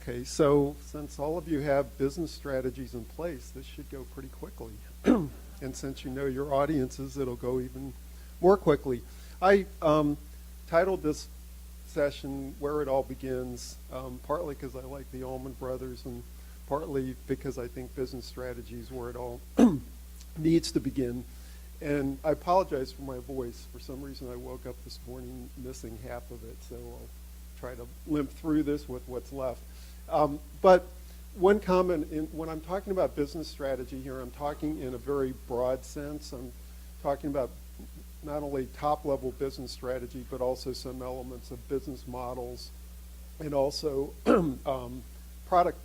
Okay, so since all of you have business strategies in place, this should go pretty quickly. And since you know your audiences, it'll go even more quickly. I titled this session Where It All Begins, partly because I like the Allman Brothers and partly because I think business strategy is where it all needs to begin. And I apologize for my voice. For some reason, I woke up this morning missing half of it, so I'll try to limp through this with what's left. But one comment, when I'm talking about business strategy here, I'm talking in a very broad sense. I'm talking about not only top-level business strategy, but also some elements of business models and also product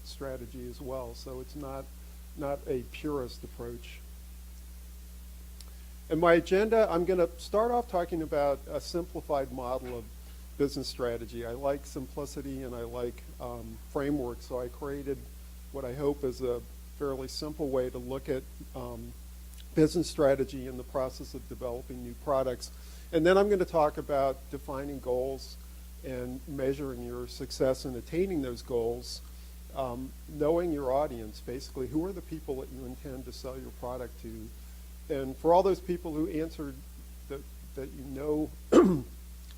strategy as well. So it's not a purist approach. In my agenda, I'm going to start off talking about a simplified model of business strategy. I like simplicity and I like framework, so I created what I hope is a fairly simple way to look at business strategy in the process of developing new products. And then I'm going to talk about defining goals and measuring your success in attaining those goals, knowing your audience, basically who are the people that you intend to sell your product to. And for all those people who answered that you know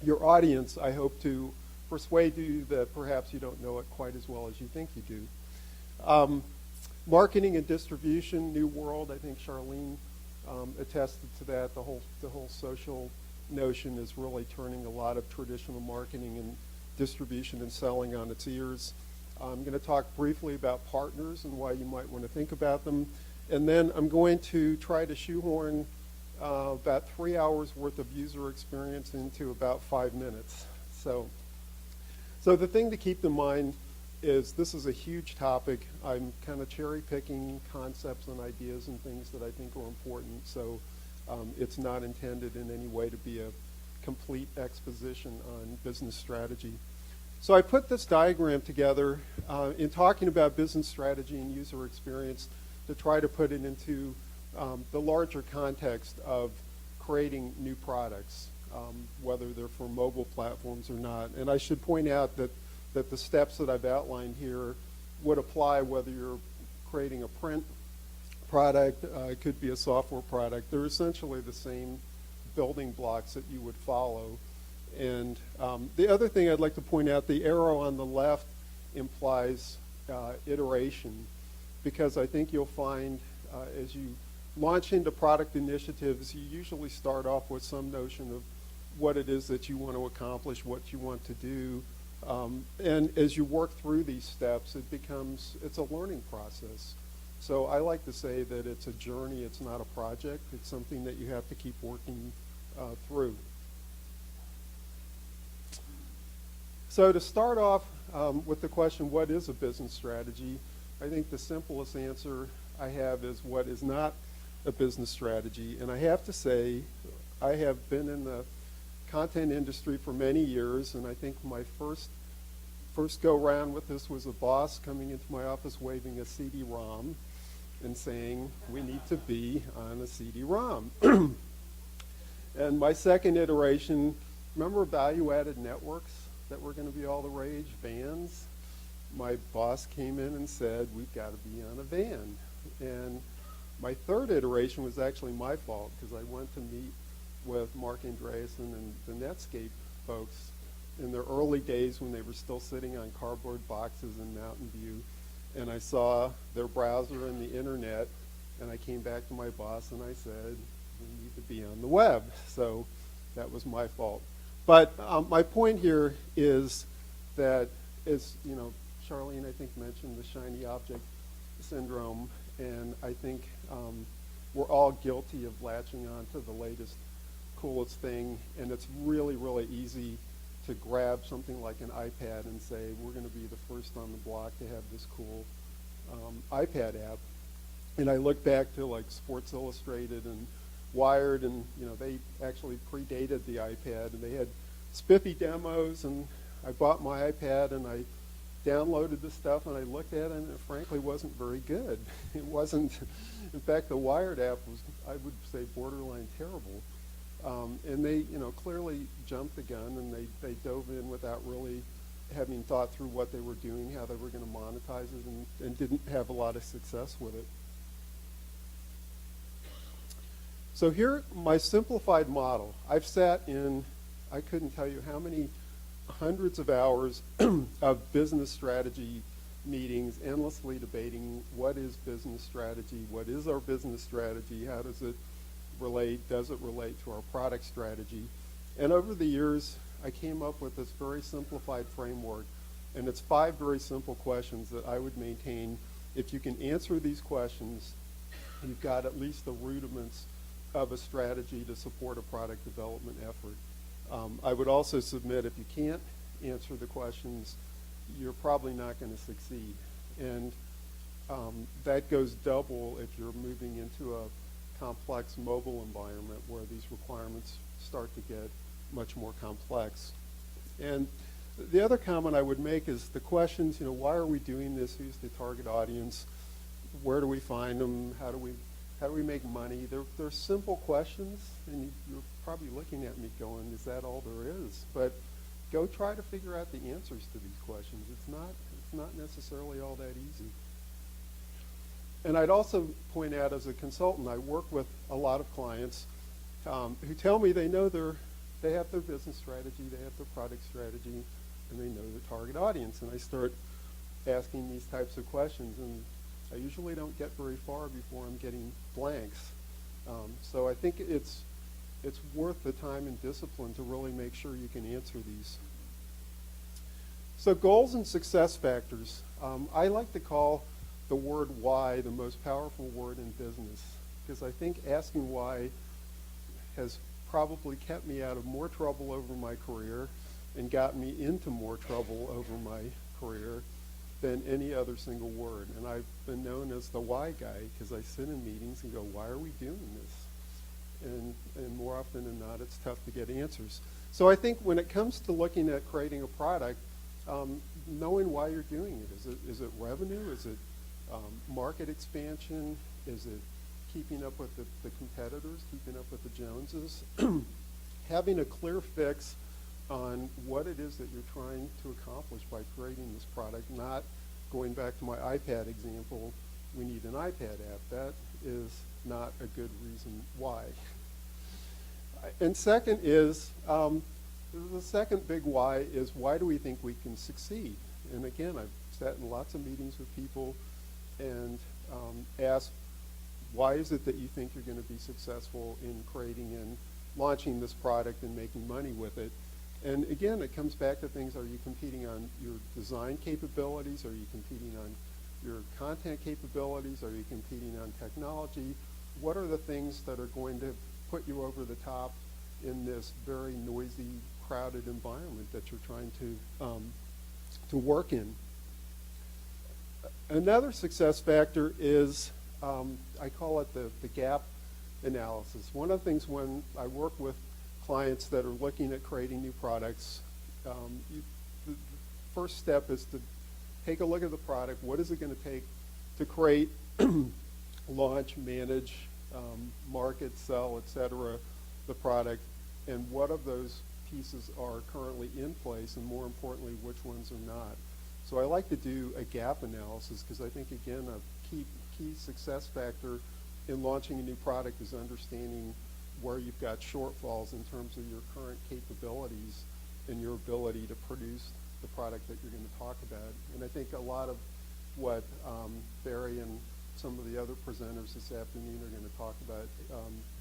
your audience, I hope to persuade you that perhaps you don't know it quite as well as you think you do. Marketing and distribution, new world. I think Charlene attested to that. The whole social notion is really turning a lot of traditional marketing and distribution and selling on its ears. I'm going to talk briefly about partners and why you might want to think about them. And then I'm going to try to shoehorn about 3 hours worth of user experience into about 5 minutes. So the thing to keep in mind is this is a huge topic. I'm kind of cherry picking concepts and ideas and things that I think are important. So it's not intended in any way to be a complete exposition on business strategy. So I put this diagram together in talking about business strategy and user experience to try to put it into the larger context of creating new products, whether they're for mobile platforms or not. And I should point out that the steps that I've outlined here would apply whether you're creating a print product, it could be a software product. They're essentially the same building blocks that you would follow. And the other thing I'd like to point out, the arrow on the left implies iteration, because I think you'll find as you launch into product initiatives, you usually start off with some notion of what it is that you want to accomplish, what you want to do. And as you work through these steps, it's a learning process. So I like to say that it's a journey, it's not a project. It's something that you have to keep working through. So to start off with the question, what is a business strategy? I think the simplest answer I have is what is not a business strategy. And I have to say, I have been in the content industry for many years, and I think my first go-round with this was a boss coming into my office waving a CD-ROM and saying, we need to be on a CD-ROM. And my second iteration, remember value-added networks that were going to be all the rage, vans? My boss came in and said, we've got to be on a van. And my third iteration was actually my fault, because I went to meet with Marc Andreessen and the Netscape folks in their early days when they were still sitting on cardboard boxes in Mountain View. And I saw their browser and the internet, and I came back to my boss and I said, we need to be on the web. So that was my fault. But my point here is that, as you know, Charlene, I think, mentioned the shiny object syndrome, and I think we're all guilty of latching on to the latest, coolest thing, and it's really, really easy to grab something like an iPad and say, we're going to be the first on the block to have this cool iPad app. And I look back to like Sports Illustrated and Wired, and they actually predated the iPad, and they had spiffy demos, and I bought my iPad and I downloaded the stuff and I looked at it, and it frankly wasn't very good. It wasn't, in fact, the Wired app was, I would say, borderline terrible. And they, clearly jumped the gun, and they dove in without really having thought through what they were doing, how they were going to monetize it, and didn't have a lot of success with it. So here, my simplified model. I've sat in, I couldn't tell you how many hundreds of hours of business strategy meetings, endlessly debating what is business strategy, what is our business strategy, how does it relate to our product strategy. And over the years, I came up with this very simplified framework, and it's 5 very simple questions that I would maintain. If you can answer these questions, you've got at least the rudiments of a strategy to support a product development effort. I would also submit if you can't answer the questions, you're probably not going to succeed. And that goes double if you're moving into a complex mobile environment where these requirements start to get much more complex. And the other comment I would make is the questions, why are we doing this? Who's the target audience? Where do we find them? How do we make money? They're simple questions, and you're probably looking at me going, is that all there is? But go try to figure out the answers to these questions. It's not necessarily all that easy. And I'd also point out, as a consultant, I work with a lot of clients who tell me they know they have their business strategy, they have their product strategy, and they know their target audience. And I start asking these types of questions, and I usually don't get very far before I'm getting blanks. So I think it's worth the time and discipline to really make sure you can answer these. So goals and success factors. I like to call the word why the most powerful word in business, because I think asking why has probably kept me out of more trouble over my career and got me into more trouble over my career than any other single word. And I've been known as the why guy because I sit in meetings and go, why are we doing this? And more often than not, it's tough to get answers. So I think when it comes to looking at creating a product, knowing why you're doing it. Is it revenue? Is it market expansion? Is it keeping up with the competitors, keeping up with the Joneses? Having a clear fix on what it is that you're trying to accomplish by creating this product, not going back to my iPad example, we need an iPad app. That is not a good reason why. And second is, the second big why is, why do we think we can succeed? And again, I've sat in lots of meetings with people and asked, why is it that you think you're going to be successful in creating and launching this product and making money with it? And again, it comes back to things, are you competing on your design capabilities? Are you competing on your content capabilities? Are you competing on technology? What are the things that are going to put you over the top in this very noisy, crowded environment that you're trying to work in? Another success factor is, I call it the gap analysis. One of the things when I work with clients that are looking at creating new products, the first step is to take a look at the product. What is it going to take to create, launch, manage, market, sell, etc., the product, and what of those pieces are currently in place, and more importantly, which ones are not. So I like to do a gap analysis because I think, again, a key success factor in launching a new product is understanding where you've got shortfalls in terms of your current capabilities and your ability to produce the product that you're going to talk about. And I think a lot of what Barry and some of the other presenters this afternoon are going to talk about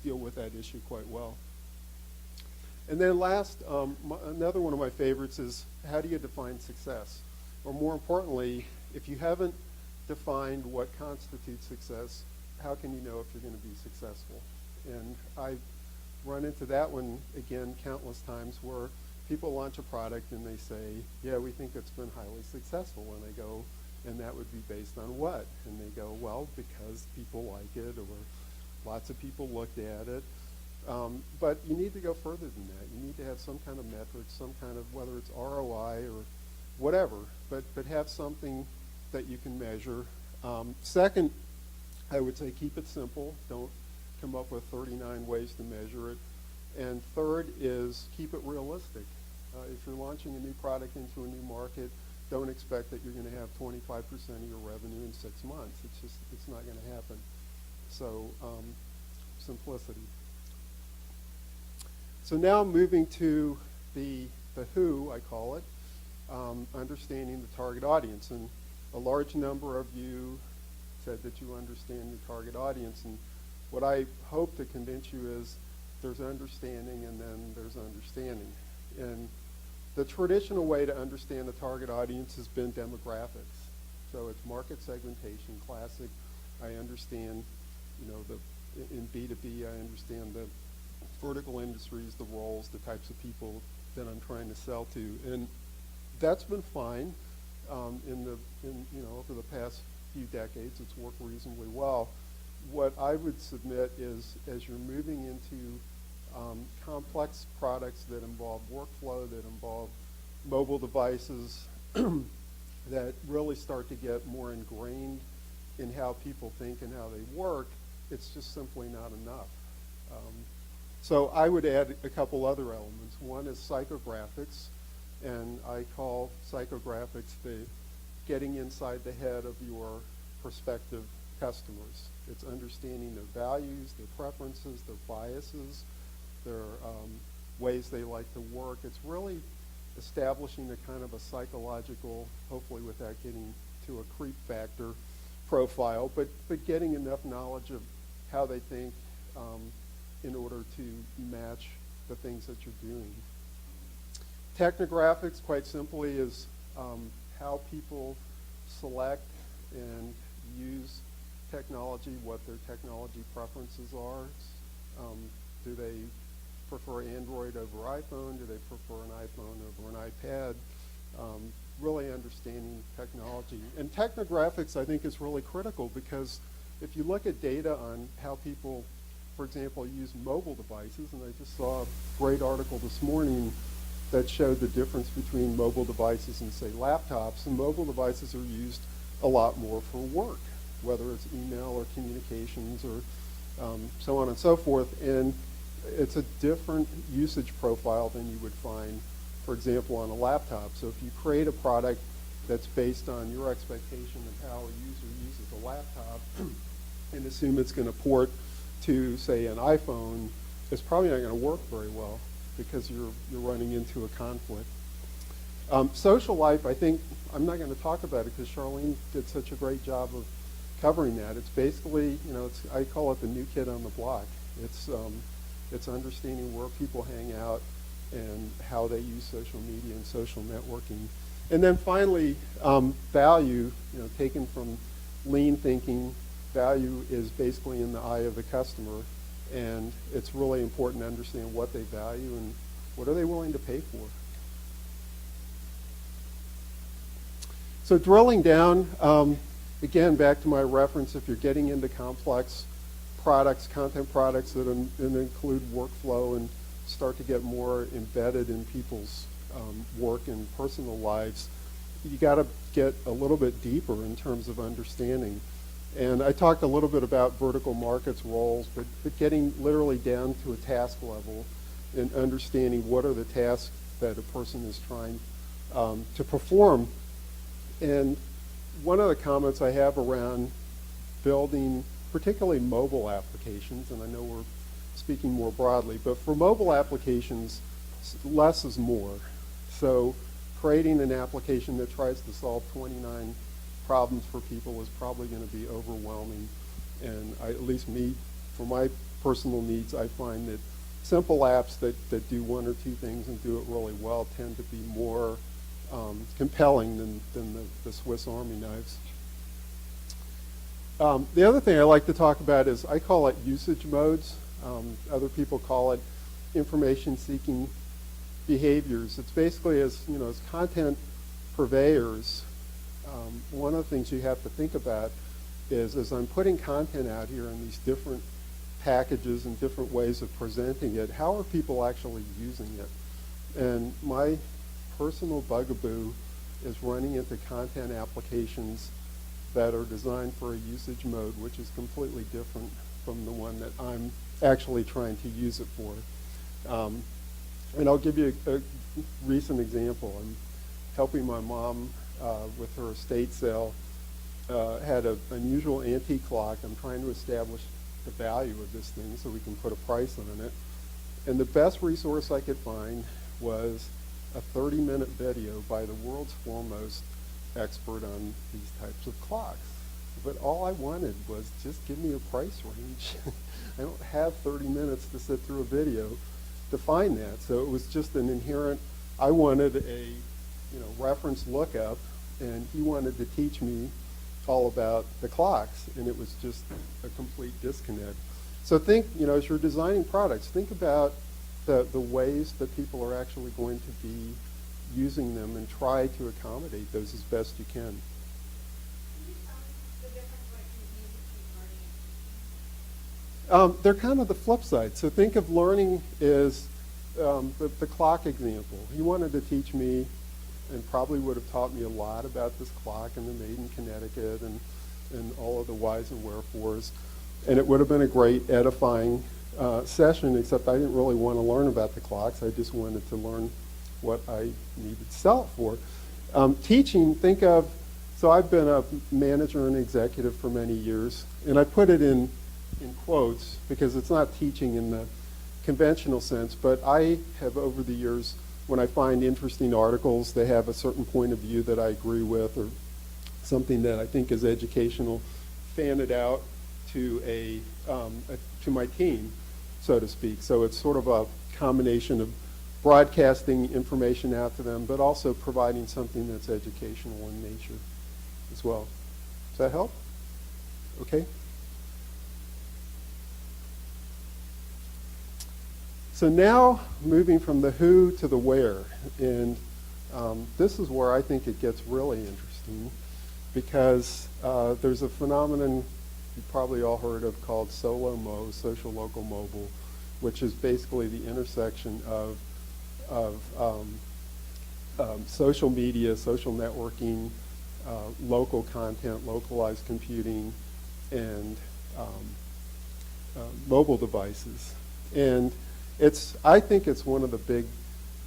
deal with that issue quite well. And then last, another one of my favorites is, how do you define success? Or more importantly, if you haven't defined what constitutes success, how can you know if you're going to be successful? And I've run into that one, again, countless times, where people launch a product and they say, yeah, we think it's been highly successful. And I go, and that would be based on what? And they go, well, because people like it, or lots of people looked at it. But you need to go further than that. You need to have some kind of metric, some kind of, whether it's ROI or whatever, but have something that you can measure. Second, I would say keep it simple. Don't come up with 39 ways to measure it. And third is keep it realistic. If you're launching a new product into a new market, don't expect that you're going to have 25% of your revenue in 6 months. It's not going to happen. So simplicity. So now moving to the who, I call it, understanding the target audience. And a large number of you said that you understand your target audience. And what I hope to convince you is there's understanding and then there's understanding. And the traditional way to understand the target audience has been demographics. So it's market segmentation, classic. I understand, in B2B, I understand the vertical industries, the roles, the types of people that I'm trying to sell to. And that's been fine over the past few decades. It's worked reasonably well. What I would submit is as you're moving into complex products that involve workflow, that involve mobile devices, that really start to get more ingrained in how people think and how they work, it's just simply not enough. So I would add a couple other elements. One is psychographics, and I call psychographics the getting inside the head of your prospective customers. It's understanding their values, their preferences, their biases, their ways they like to work. It's really establishing a kind of a psychological, hopefully without getting to a creep factor profile, but getting enough knowledge of how they think in order to match the things that you're doing. Technographics, quite simply, is how people select and use technology, what their technology preferences are. Do they prefer Android over iPhone? Do they prefer an iPhone over an iPad? Really understanding technology. And technographics, I think, is really critical because if you look at data on how people, for example, use mobile devices, and I just saw a great article this morning that showed the difference between mobile devices and, say, laptops. And mobile devices are used a lot more for work, whether it's email or communications or so on and so forth. And it's a different usage profile than you would find, for example, on a laptop. So if you create a product that's based on your expectation of how a user uses a laptop and assume it's going to port to, say, an iPhone, it's probably not going to work very well because you're running into a conflict. Social life, I think, I'm not going to talk about it because Charlene did such a great job of covering that. It's basically, I call it the new kid on the block. It's understanding where people hang out and how they use social media and social networking. And then finally, value, taken from lean thinking, value is basically in the eye of the customer, and it's really important to understand what they value and what are they willing to pay for. So drilling down, again, back to my reference, if you're getting into complex products, content products that include workflow and start to get more embedded in people's work and personal lives, you got to get a little bit deeper in terms of understanding. And I talked a little bit about vertical markets roles, but getting literally down to a task level and understanding what are the tasks that a person is trying to perform. And one of the comments I have around building particularly mobile applications, and I know we're speaking more broadly, but for mobile applications, less is more. So creating an application that tries to solve 29 problems for people is probably going to be overwhelming. And at least me, for my personal needs, I find that simple apps that do one or two things and do it really well tend to be more compelling than the Swiss Army knives. The other thing I like to talk about is I call it usage modes. Other people call it information-seeking behaviors. It's basically as content purveyors, one of the things you have to think about is as I'm putting content out here in these different packages and different ways of presenting it, how are people actually using it? And my personal bugaboo is running into content applications that are designed for a usage mode, which is completely different from the one that I'm actually trying to use it for. And I'll give you a recent example. I'm helping my mom with her estate sale. Had an unusual antique clock. I'm trying to establish the value of this thing so we can put a price on it. And the best resource I could find was a 30-minute video by the world's foremost expert on these types of clocks. But all I wanted was just give me a price range. I don't have 30 minutes to sit through a video to find that. So it was just an inherent, I wanted a reference lookup, and he wanted to teach me all about the clocks, and it was just a complete disconnect. So think, as you're designing products, think about the ways that people are actually going to be using them and try to accommodate those as best you can. They're kind of the flip side. So think of learning as the clock example. He wanted to teach me, and probably would have taught me a lot about this clock and the made in Connecticut and all of the whys and wherefores. And it would have been a great edifying session, except I didn't really want to learn about the clocks. I just wanted to learn what I needed to sell it for. Teaching, think of, so I've been a manager and executive for many years, and I put it in quotes because it's not teaching in the conventional sense, but I have over the years, when I find interesting articles, they have a certain point of view that I agree with or something that I think is educational, fan it out to to my team, so to speak. So it's sort of a combination of broadcasting information out to them, but also providing something that's educational in nature as well. Does that help? Okay. So now moving from the who to the where, and this is where I think it gets really interesting, because there's a phenomenon you probably all heard of called SOLO-MO, social local mobile, which is basically the intersection of social media, social networking, local content, localized computing, and mobile devices. And I think it's one of the big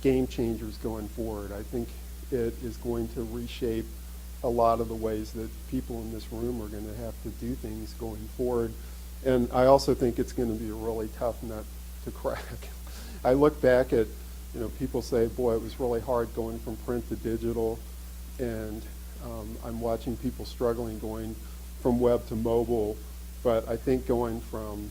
game changers going forward. I think it is going to reshape a lot of the ways that people in this room are going to have to do things going forward. And I also think it's going to be a really tough nut to crack. I look back at, people say, boy, it was really hard going from print to digital, and I'm watching people struggling going from web to mobile, but I think going from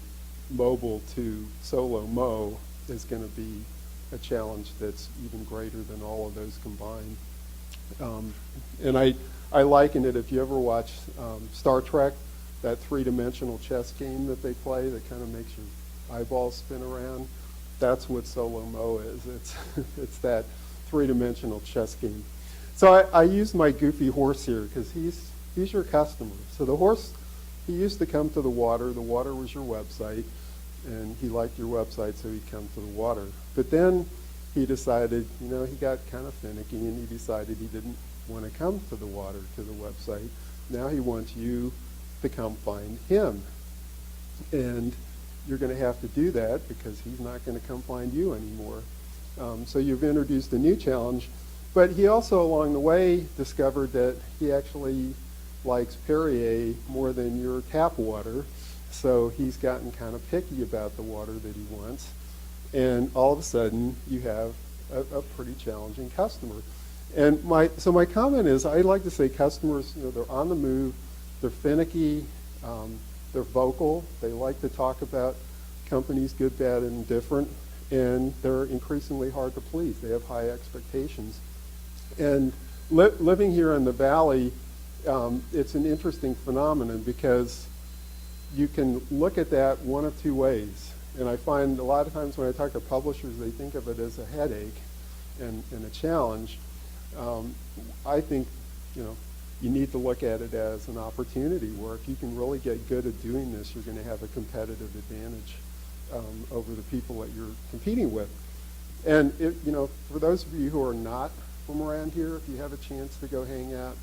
mobile to solo-mo is going to be a challenge that's even greater than all of those combined. And I liken it, if you ever watch Star Trek, that three-dimensional chess game that they play that kind of makes your eyeballs spin around, that's what solo-mo is. It's that three-dimensional chess game. So I use my goofy horse here because he's your customer. So the horse, he used to come to the water was your website, and he liked your website, so he'd come to the water. But then he decided, he got kind of finicky, and he decided he didn't want to come to the water, to the website. Now he wants you to come find him. And you're going to have to do that because he's not going to come find you anymore. So you've introduced a new challenge. But he also, along the way, discovered that he actually likes Perrier more than your tap water. So he's gotten kind of picky about the water that he wants. And all of a sudden, you have a pretty challenging customer. And my comment is, I like to say customers, they're on the move, they're finicky, they're vocal, they like to talk about companies, good, bad, and indifferent, and they're increasingly hard to please. They have high expectations. And living here in the Valley, it's an interesting phenomenon because you can look at that one of two ways. And I find a lot of times when I talk to publishers, they think of it as a headache and a challenge. I think, you need to look at it as an opportunity where if you can really get good at doing this, you're going to have a competitive advantage over the people that you're competing with. And for those of you who are not from around here, if you have a chance to go hang out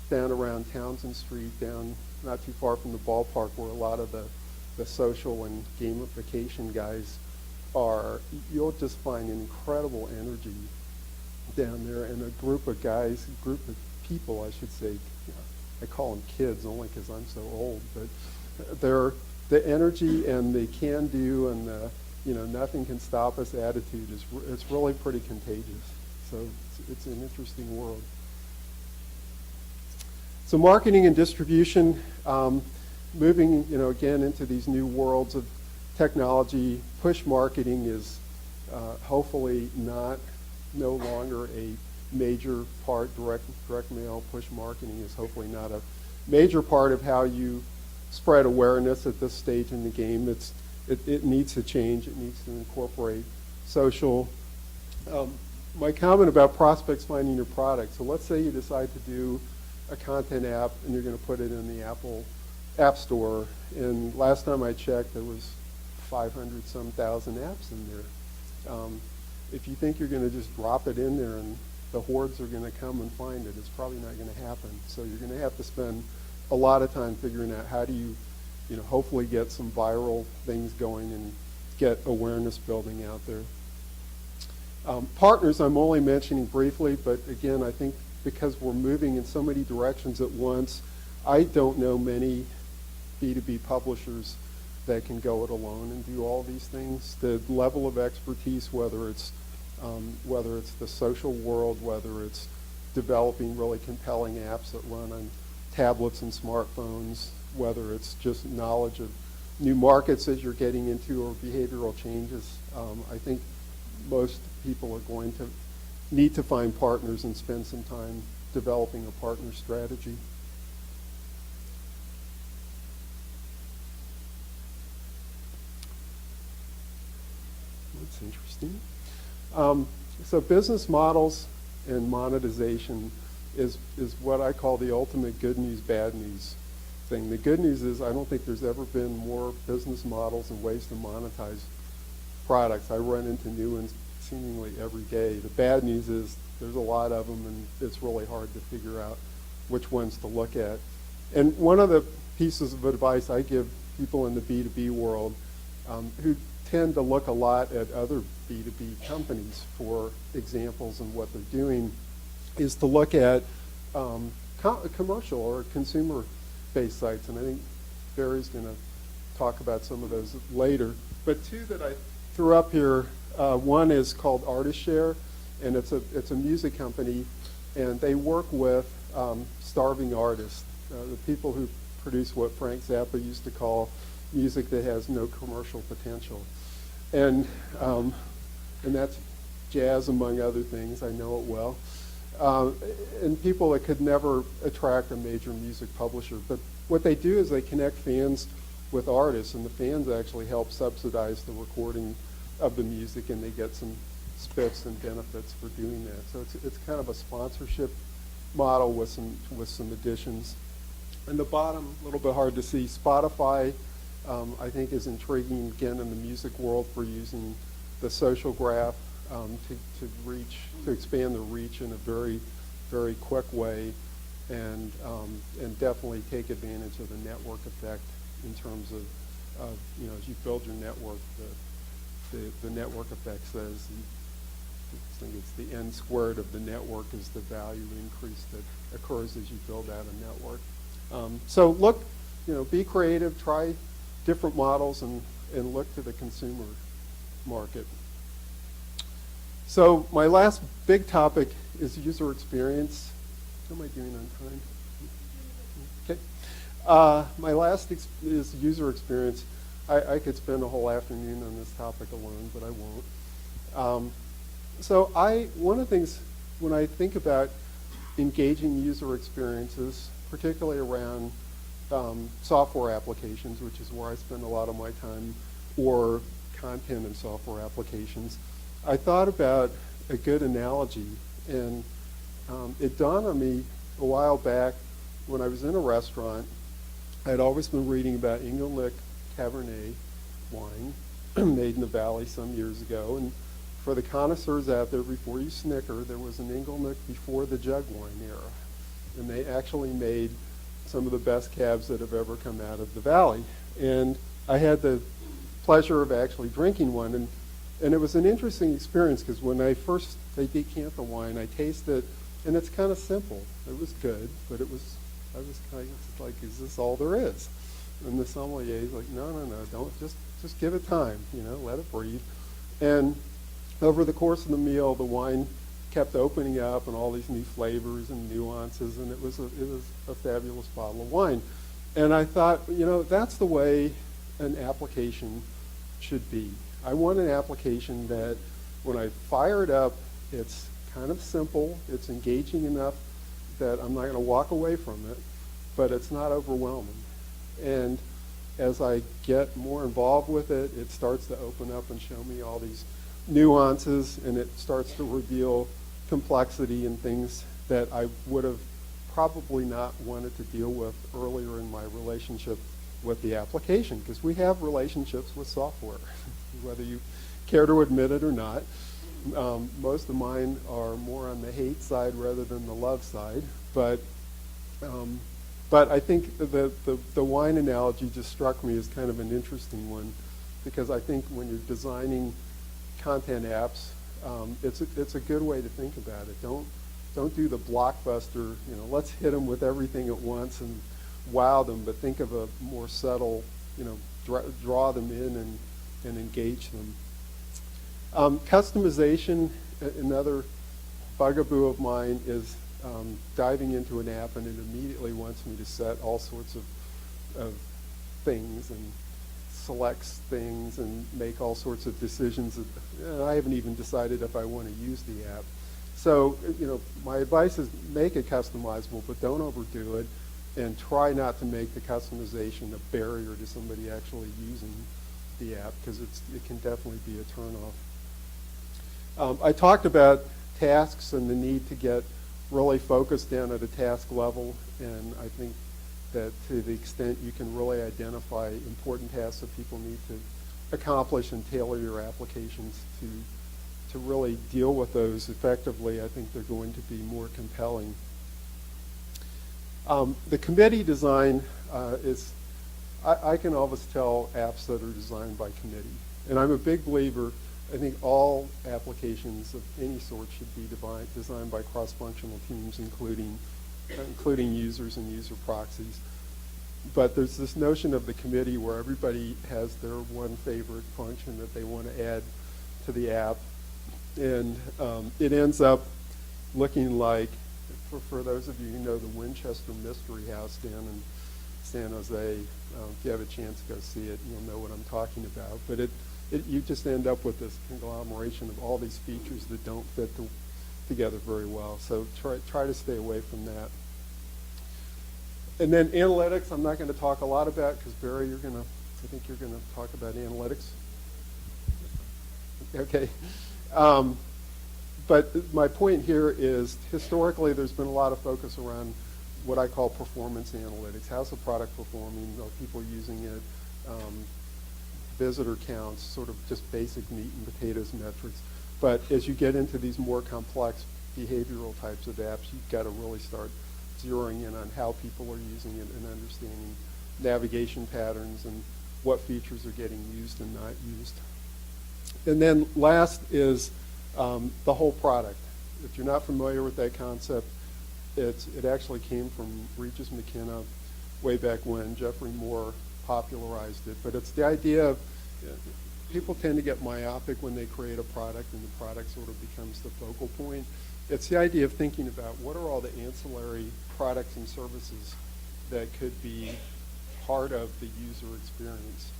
down around Townsend Street, down not too far from the ballpark where a lot of the social and gamification guys are, you'll just find an incredible energy down there, and a group of guys, a group of people, I should say. I call them kids only because I'm so old, but they're the energy and the can-do and the, nothing can stop us attitude it's really pretty contagious. So it's an interesting world. So marketing and distribution, moving, again into these new worlds of technology. Push marketing is hopefully no longer a major part. Direct mail push marketing is hopefully not a major part of how you spread awareness at this stage in the game. It needs to change. It needs to incorporate social. My comment about prospects finding your product. So let's say you decide to do a content app and you're going to put it in the Apple App Store. And last time I checked, there was 500-some thousand apps in there. If you think you're going to just drop it in there and the hordes are going to come and find it, it's probably not going to happen. So you're going to have to spend a lot of time figuring out how do you, hopefully get some viral things going and get awareness building out there. Partners I'm only mentioning briefly, but again, I think because we're moving in so many directions at once, I don't know many B2B publishers that can go it alone and do all these things. The level of expertise, whether it's the social world, whether it's developing really compelling apps that run on tablets and smartphones, whether it's just knowledge of new markets that you're getting into or behavioral changes, I think most people are going to need to find partners and spend some time developing a partner strategy. That's interesting. So business models and monetization is what I call the ultimate good news, bad news thing. The good news is I don't think there's ever been more business models and ways to monetize products. I run into new ones seemingly every day. The bad news is there's a lot of them and it's really hard to figure out which ones to look at. And one of the pieces of advice I give people in the B2B world who tend to look a lot at other B2B companies for examples and what they're doing is to look at commercial or consumer-based sites. And I think Barry's going to talk about some of those later. But two that I threw up here, one is called Artist Share, and it's a music company, and they work with starving artists, the people who produce what Frank Zappa used to call music that has no commercial potential. And that's jazz, among other things. I know it well. And people that could never attract a major music publisher. But what they do is they connect fans with artists, and the fans actually help subsidize the recording of the music, and they get some spiffs and benefits for doing that. So it's kind of a sponsorship model with some additions. And the bottom, a little bit hard to see, Spotify, I think is intriguing, again, in the music world for using the social graph to expand the reach in a very, very quick way, and definitely take advantage of the network effect in terms of as you build your network, the network effect says I think it's the n squared of the network is the value increase that occurs as you build out a network. So look, be creative, try different models, and look to the consumer market. So my last big topic is user experience. How am I doing on time? Okay. My last is user experience. I could spend a whole afternoon on this topic alone, but I won't. So one of the things when I think about engaging user experiences, particularly around software applications, which is where I spend a lot of my time, or content and software applications, I thought about a good analogy, and it dawned on me a while back when I was in a restaurant. I'd always been reading about Inglenook Cabernet wine made in the Valley some years ago, and for the connoisseurs out there, before you snicker, there was an Inglenook before the jug wine era, and they actually made some of the best cabs that have ever come out of the Valley. And I had the pleasure of actually drinking one, and it was an interesting experience because when I first they decant the wine. I taste it, and it's kind of simple. It was good, but I was kind of like, is this all there is? And the sommelier is like, no, don't, just give it time, let it breathe. And over the course of the meal, the wine kept opening up and all these new flavors and nuances, and it was a fabulous bottle of wine. And I thought, that's the way an application should be. I want an application that when I fire it up, it's kind of simple, it's engaging enough that I'm not going to walk away from it, but it's not overwhelming. And as I get more involved with it, it starts to open up and show me all these nuances, and it starts to reveal complexity and things that I would have probably not wanted to deal with earlier in my relationship with the application, because we have relationships with software, whether you care to admit it or not. Most of mine are more on the hate side rather than the love side, but I think the wine analogy just struck me as kind of an interesting one, because I think when you're designing content apps, it's a good way to think about it. Don't do the blockbuster, let's hit them with everything at once and wow them, but think of a more subtle, draw them in and engage them. Customization, another bugaboo of mine, is diving into an app and it immediately wants me to set all sorts of things and selects things and make all sorts of decisions. I haven't even decided if I want to use the app. So, my advice is make it customizable, but don't overdo it, and try not to make the customization a barrier to somebody actually using the app, because it can definitely be a turnoff. I talked about tasks and the need to get really focused down at a task level, and I think that to the extent you can really identify important tasks that people need to accomplish and tailor your applications to really deal with those effectively, I think they're going to be more compelling. The committee design is, I can always tell apps that are designed by committee. And I'm a big believer, I think all applications of any sort should be designed by cross-functional teams, including users and user proxies. But there's this notion of the committee where everybody has their one favorite function that they want to add to the app. And it ends up looking like, for those of you who know the Winchester Mystery House down in San Jose, if you have a chance to go see it, you'll know what I'm talking about. But you just end up with this conglomeration of all these features that don't fit together very well. So try to stay away from that. And then analytics, I'm not going to talk a lot about, because Barry, I think you're going to talk about analytics. Okay. But my point here is, historically, there's been a lot of focus around what I call performance analytics. How's the product performing? Are people using it? Visitor counts, sort of just basic meat and potatoes metrics. But as you get into these more complex behavioral types of apps, you've got to really start zeroing in on how people are using it and understanding navigation patterns and what features are getting used and not used. And then last is the whole product. If you're not familiar with that concept, it actually came from Regis McKenna way back when. Jeffrey Moore popularized it. But it's the idea of, people tend to get myopic when they create a product and the product sort of becomes the focal point. It's the idea of thinking about what are all the ancillary products and services that could be part of the user experience.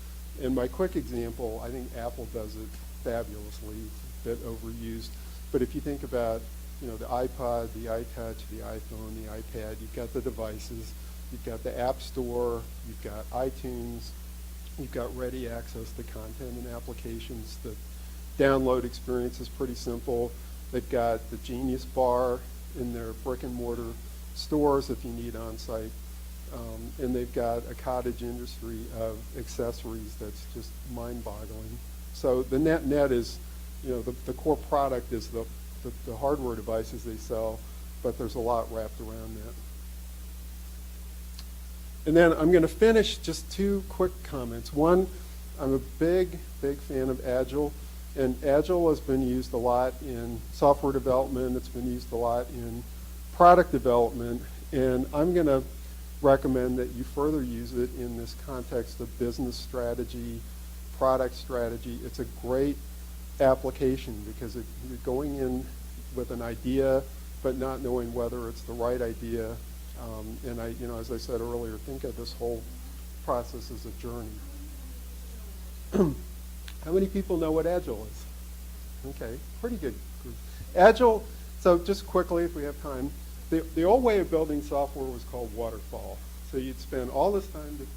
And my quick example, I think Apple does it fabulously. It's a bit overused. But if you think about the iPod, the iTouch, the iPhone, the iPad, you've got the devices, you've got the App Store, you've got iTunes, you've got ready access to content and applications. The download experience is pretty simple. They've got the Genius Bar in their brick and mortar stores if you need on-site. And they've got a cottage industry of accessories that's just mind-boggling. So the net is, the core product is the hardware devices they sell, but there's a lot wrapped around that. And then I'm going to finish just two quick comments. One, I'm a big fan of Agile. And Agile has been used a lot in software development. It's been used a lot in product development. And I'm going to recommend that you further use it in this context of business strategy, product strategy. It's a great application because you're going in with an idea but not knowing whether it's the right idea. And as I said earlier, think of this whole process as a journey. How many people know what Agile is? Okay, pretty good group. Agile, so just quickly if we have time, the old way of building software was called waterfall. So you'd spend all this time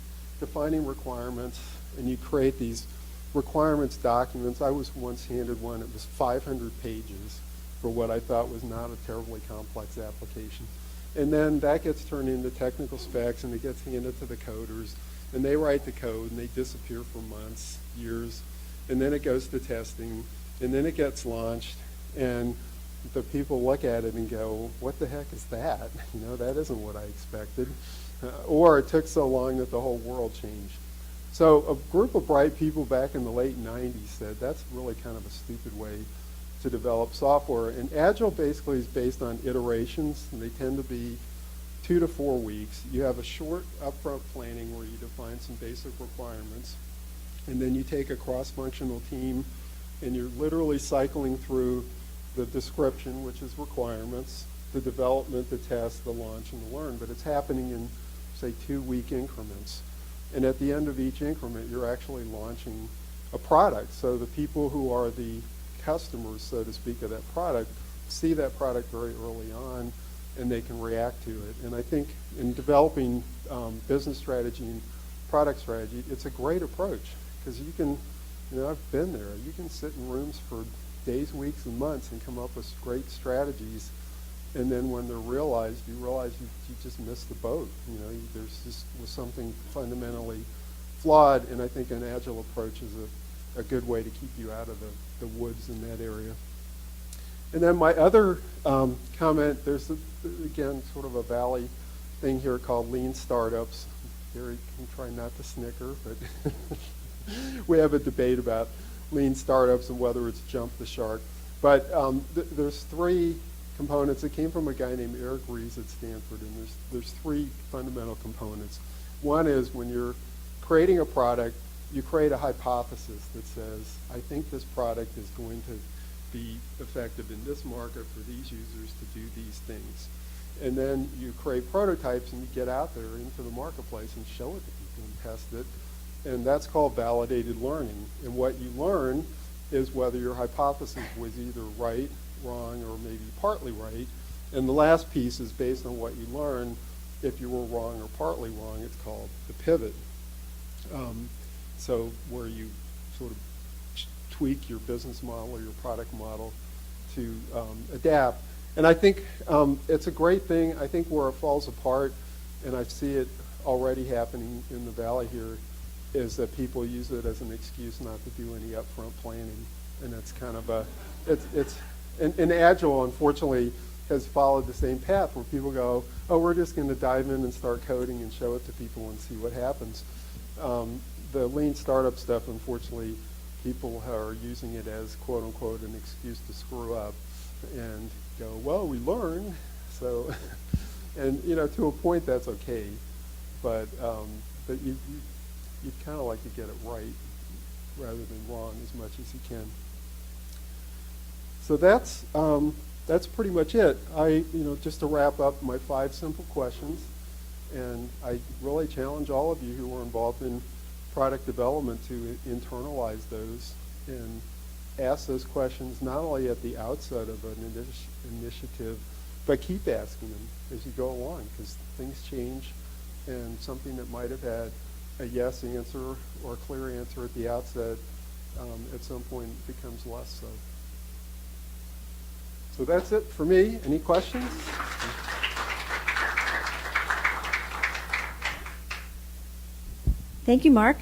defining requirements, and you create these requirements documents. I was once handed one. It was 500 pages for what I thought was not a terribly complex application. And then that gets turned into technical specs, and it gets handed to the coders, and they write the code, and they disappear for months, years, and then it goes to testing, and then it gets launched, and the people look at it and go, what the heck is that? That isn't what I expected. Or it took so long that the whole world changed. So a group of bright people back in the late 90s said that's really kind of a stupid way to develop software. And Agile basically is based on iterations, and they tend to be 2 to 4 weeks. You have a short upfront planning where you define some basic requirements, and then you take a cross-functional team, and you're literally cycling through the description, which is requirements, the development, the test, the launch, and the learn. But it's happening in, say, 2-week increments. And at the end of each increment, you're actually launching a product. So the people who are the customers, so to speak, of that product see that product very early on, and they can react to it. And I think in developing business strategy and product strategy, it's a great approach because you can, I've been there. You can sit in rooms for days, weeks, and months and come up with great strategies. And then when they're realized, you realize you just missed the boat. There's just was something fundamentally flawed, and I think an Agile approach is a good way to keep you out of the woods in that area. And then my other comment, there's, again, sort of a Valley thing here called lean startups. Gary can try not to snicker, but we have a debate about lean startups and whether it's jump the shark. But there's 3 components. It came from a guy named Eric Reis at Stanford, and there's 3 fundamental components. One is when you're creating a product, you create a hypothesis that says, I think this product is going to be effective in this market for these users to do these things. And then you create prototypes and you get out there into the marketplace and show it to people and test it. And that's called validated learning. And what you learn is whether your hypothesis was either right, wrong, or maybe partly right. And the last piece is based on what you learn. If you were wrong or partly wrong, it's called the pivot. So where you sort of tweak your business model or your product model to adapt. And I think it's a great thing. I think where it falls apart, and I see it already happening in the Valley here, is that people use it as an excuse not to do any upfront planning. And that's kind of a, and Agile, unfortunately, has followed the same path where people go, oh, we're just going to dive in and start coding and show it to people and see what happens. The lean startup stuff, unfortunately, people are using it as, quote unquote, an excuse to screw up and go, well, we learn. So, and to a point that's okay, but you'd kind of like to get it right rather than wrong as much as you can. So that's pretty much it. Just to wrap up my 5 simple questions, and I really challenge all of you who are involved in product development to internalize those and ask those questions not only at the outset of an initiative, but keep asking them as you go along, because things change, and something that might have had a yes answer or a clear answer at the outset at some point becomes less so. So that's it for me. Any questions? Thank you, Mark.